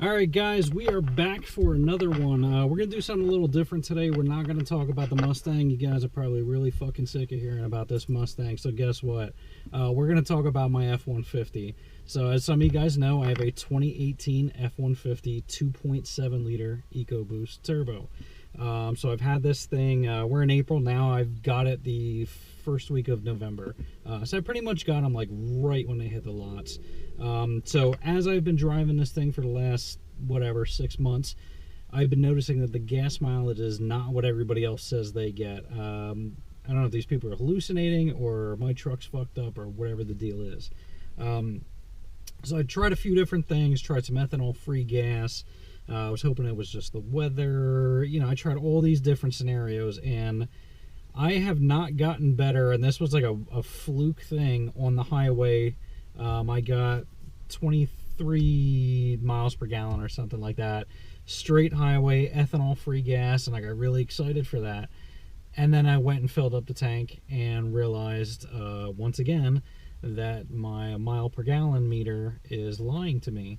Alright guys, we are back for another one. We're going to do something a little different today. We're not going to talk about the Mustang. You guys are probably really fucking sick of hearing about this Mustang. So guess what? We're going to talk about my F-150. So as some of you guys know, I have a 2018 F-150 2.7 liter EcoBoost Turbo. So I've had this thing, we're in April now. I've got it the first week of November. So I pretty much got them like right when they hit the lots. So as I've been driving this thing for the last, whatever, 6 months, I've been noticing that the gas mileage is not what everybody else says they get. I don't know if these people are hallucinating or my truck's fucked up or whatever the deal is. So I tried a few different things, tried some ethanol-free gas. I was hoping it was just the weather. You know, I tried all these different scenarios, and I have not gotten better. And this was like a fluke thing on the highway. I got 23 miles per gallon or something like that. Straight highway, ethanol-free gas, and I got really excited for that. And then I went and filled up the tank and realized, once again, that my mile per gallon meter is lying to me.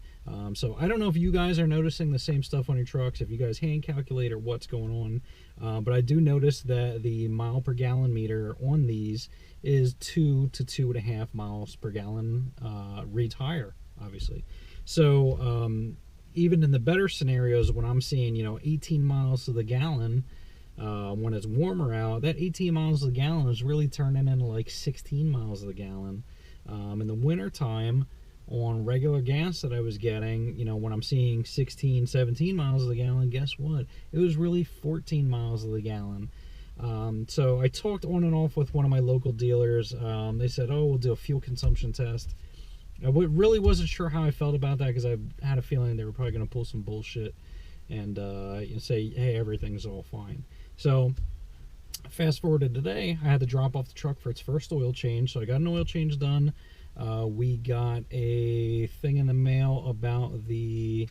So I don't know if you guys are noticing the same stuff on your trucks, if you guys hand calculate or what's going on, but I do notice that the mile per gallon meter on these is 2 to 2.5 miles per gallon, reads higher, obviously. So even in the better scenarios, when I'm seeing, you know, 18 miles to the gallon, when it's warmer out, that 18 miles a gallon is really turning into like 16 miles a gallon. In the winter time, on regular gas that I was getting, you know, when I'm seeing 16, 17 miles a gallon, guess what? It was really 14 miles a gallon. So I talked on and off with one of my local dealers. They said, oh, we'll do a fuel consumption test. I really wasn't sure how I felt about that, because I had a feeling they were probably going to pull some bullshit and say, hey, everything's all fine. So fast forward to today, I had to drop off the truck for its first oil change. So I got an oil change done. We got a thing in the mail about the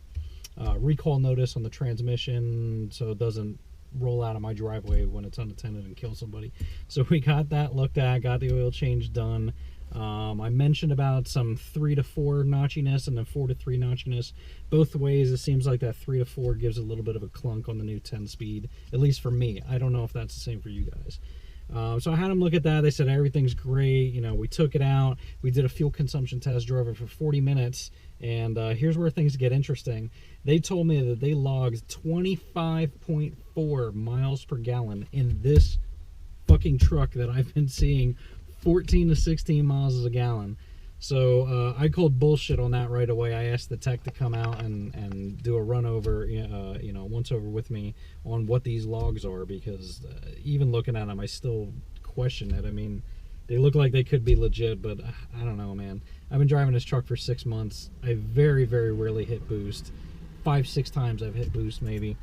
recall notice on the transmission, so it doesn't roll out of my driveway when it's unattended and kill somebody. So we got that looked at, got the oil change done. I mentioned about some 3 to 4 notchiness and then 4 to 3 notchiness. Both ways, it seems like that 3 to 4 gives a little bit of a clunk on the new 10 speed, at least for me. I don't know if that's the same for you guys. So I had them look at that. They said everything's great. You know, we took it out. We did a fuel consumption test, drove it for 40 minutes. And here's where things get interesting. They told me that they logged 25.4 miles per gallon in this fucking truck that I've been seeing 14 to 16 miles a gallon. So I called bullshit on that right away. I asked the tech to come out and do a run over, you know, once over with me on what these logs are, because even looking at them, I still question it. I mean, they look like they could be legit, but I don't know, man. I've been driving this truck for 6 months. I very, very rarely hit boost. 5-6 times I've hit boost maybe.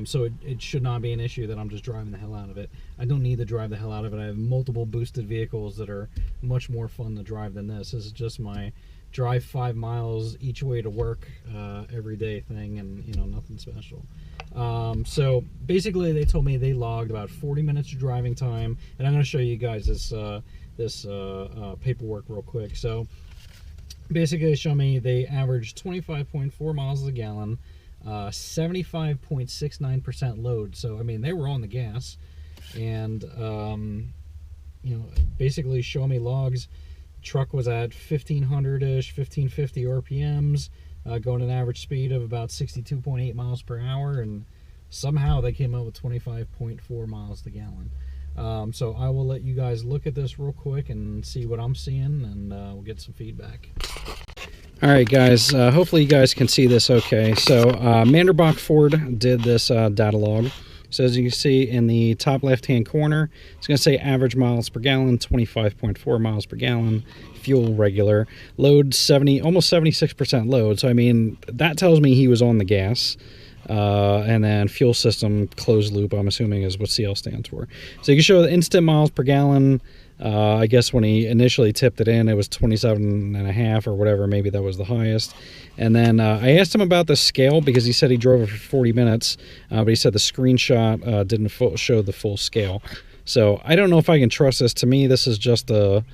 So it should not be an issue that I'm just driving the hell out of it. I don't need to drive the hell out of it. I have multiple boosted vehicles that are much more fun to drive than this. This is just my drive 5 miles each way to work every day thing, and, you know, nothing special. So basically they told me they logged about 40 minutes of driving time, and I'm going to show you guys this paperwork real quick. So basically they show me they averaged 25.4 miles a gallon, 75.69% load. So I mean, they were on the gas, and you know, basically show me logs. Truck was at 1500-ish, 1550 RPMs, going an average speed of about 62.8 miles per hour, and somehow they came up with 25.4 miles to gallon. So I will let you guys look at this real quick and see what I'm seeing, and we'll get some feedback. Alright guys, hopefully you guys can see this okay. So Manderbach Ford did this data log. So as you can see in the top left hand corner, it's going to say average miles per gallon, 25.4 miles per gallon, fuel regular, load 70, almost 76% load. So I mean, that tells me he was on the gas. And then fuel system closed loop, I'm assuming, is what CL stands for. So you can show the instant miles per gallon. I guess when he initially tipped it in, it was 27.5 or whatever. Maybe that was the highest. And then I asked him about the scale, because he said he drove it for 40 minutes, but he said the screenshot didn't show the full scale. So I don't know if I can trust this. To me, this is just a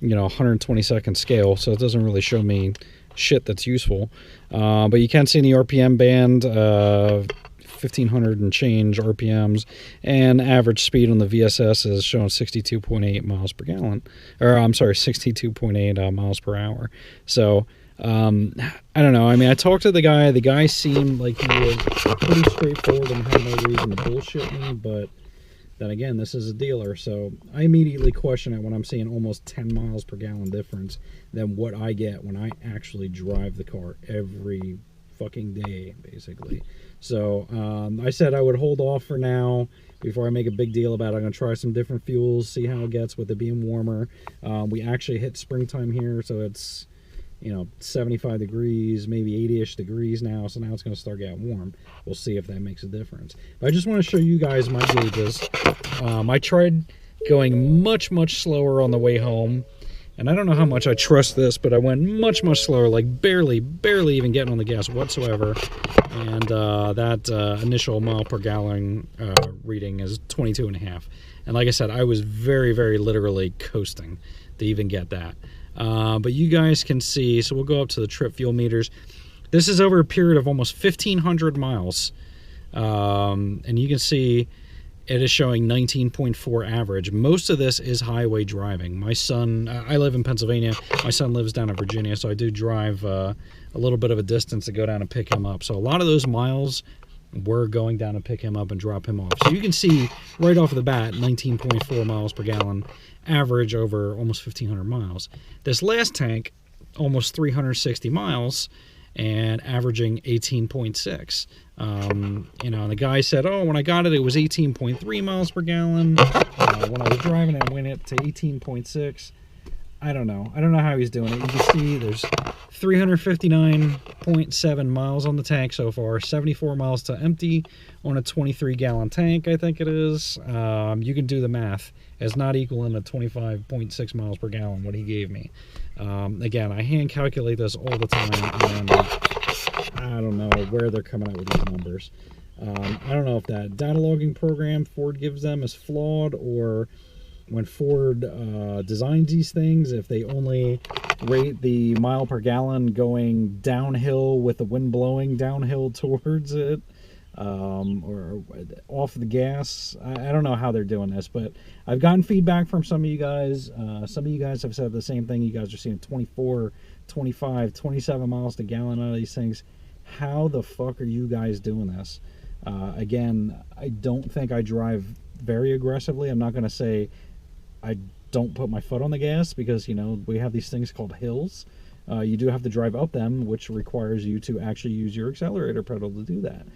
120-second scale, so it doesn't really show me shit that's useful. But you can see in the RPM band, 1,500 and change RPMs, and average speed on the VSS is showing 62.8 miles per gallon. Or, I'm sorry, 62.8 miles per hour. So, I don't know. I mean, I talked to the guy. The guy seemed like he was pretty straightforward and had no reason to bullshit me, but then again, this is a dealer, so I immediately question it when I'm seeing almost 10 miles per gallon difference than what I get when I actually drive the car every fucking day, basically. So I said I would hold off for now before I make a big deal about it. I'm going to try some different fuels, see how it gets with it being warmer. We actually hit springtime here, so it's, 75 degrees, maybe 80-ish degrees now, so now it's going to start getting warm. We'll see if that makes a difference. But I just want to show you guys my gauges. I tried going much, much slower on the way home, and I don't know how much I trust this, but I went much, much slower, like barely even getting on the gas whatsoever, and that initial mile per gallon reading is 22.5. And like I said, I was very, very literally coasting to even get that. But you guys can see, so we'll go up to the trip fuel meters. This is over a period of almost 1,500 miles. And you can see it is showing 19.4 average. Most of this is highway driving. My son, I live in Pennsylvania. My son lives down in Virginia, so I do drive a little bit of a distance to go down and pick him up. So a lot of those miles were going down and pick him up and drop him off. So you can see right off the bat, 19.4 miles per gallon average over almost 1,500 miles. This last tank, almost 360 miles and averaging 18.6. And the guy said, oh, when I got it, it was 18.3 miles per gallon. When I was driving, I went it to 18.6. I don't know. I don't know how he's doing it. You can see there's 359.7 miles on the tank so far, 74 miles to empty on a 23-gallon tank, I think it is. You can do the math. It's not equaling a 25.6 miles per gallon, what he gave me. Again, I hand calculate this all the time, and I don't know where they're coming out with these numbers. I don't know if that data logging program Ford gives them is flawed, or when Ford designs these things, if they only rate the mile per gallon going downhill with the wind blowing downhill towards it, or off the gas. I don't know how they're doing this, but I've gotten feedback from some of you guys. Some of you guys have said the same thing. You guys are seeing 24, 25, 27 miles to gallon out of these things. How the fuck are you guys doing this? Again, I don't think I drive very aggressively. I'm not going to say I don't put my foot on the gas, because we have these things called hills. You do have to drive up them, which requires you to actually use your accelerator pedal to do that.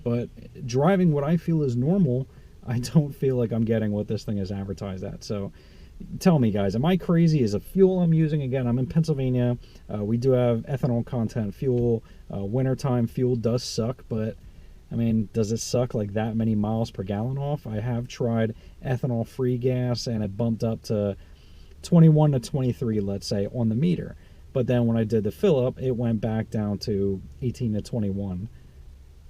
But driving what I feel is normal, I don't feel like I'm getting what this thing is advertised at. So tell me, guys, am I crazy? Is the fuel I'm using, again, I'm in Pennsylvania. We do have ethanol content fuel. Wintertime fuel does suck, but I mean, does it suck like that many miles per gallon off? I have tried ethanol-free gas, and it bumped up to 21 to 23, let's say, on the meter. But then when I did the fill-up, it went back down to 18 to 21.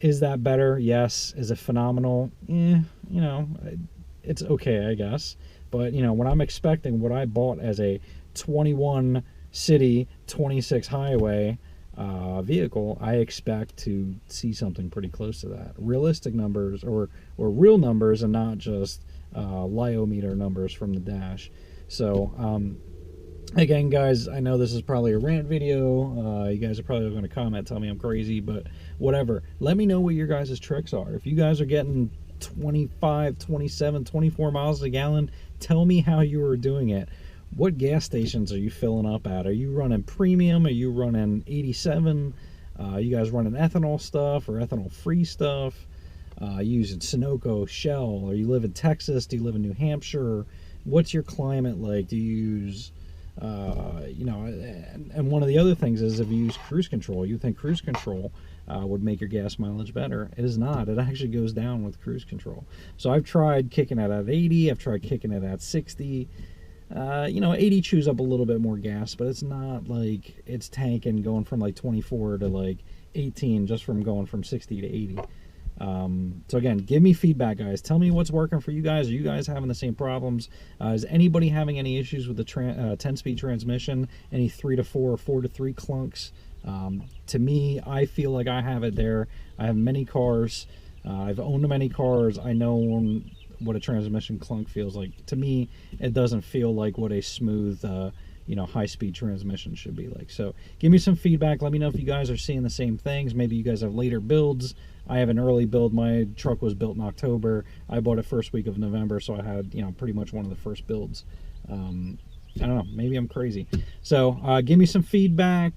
Is that better? Yes. Is it phenomenal? It's okay, I guess. But, when I'm expecting what I bought as a 21 city, 26 highway vehicle, I expect to see something pretty close to that. Realistic numbers, or real numbers, and not just lyometer numbers from the dash. So, again, guys, I know this is probably a rant video. You guys are probably going to comment, tell me I'm crazy, but whatever. Let me know what your guys' tricks are. If you guys are getting 25, 27, 24 miles a gallon, tell me how you are doing it. What gas stations are you filling up at? Are you running premium? Are you running 87? You guys running ethanol stuff or ethanol-free stuff? Using Sunoco, Shell? Or you live in Texas? Do you live in New Hampshire? What's your climate like? Do you use... and one of the other things is, if you use cruise control, you think cruise control would make your gas mileage better. It is not. It actually goes down with cruise control. So I've tried kicking it at 80. I've tried kicking it at 60. 80 chews up a little bit more gas, but it's not like it's tanking going from like 24 to like 18 just from going from 60 to 80. So again, give me feedback, guys. Tell me what's working for you guys. Are you guys having the same problems? Is anybody having any issues with the 10-speed transmission? Any 3 to 4 or 4 to 3 clunks? To me, I feel like I have it there. I have many cars. I've owned many cars. I know what a transmission clunk feels like. To me, it doesn't feel like what a smooth, high-speed transmission should be like. So give me some feedback. Let me know if you guys are seeing the same things. Maybe you guys have later builds. I have an early build. My truck was built in October. I bought it first week of November, so I had, pretty much one of the first builds. I don't know, maybe I'm crazy. So give me some feedback,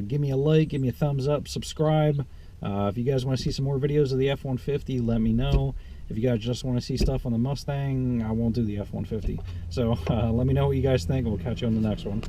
give me a like, give me a thumbs up, subscribe. If you guys want to see some more videos of the F-150, let me know. If you guys just want to see stuff on the Mustang, I won't do the F-150. So let me know what you guys think, and we'll catch you on the next one.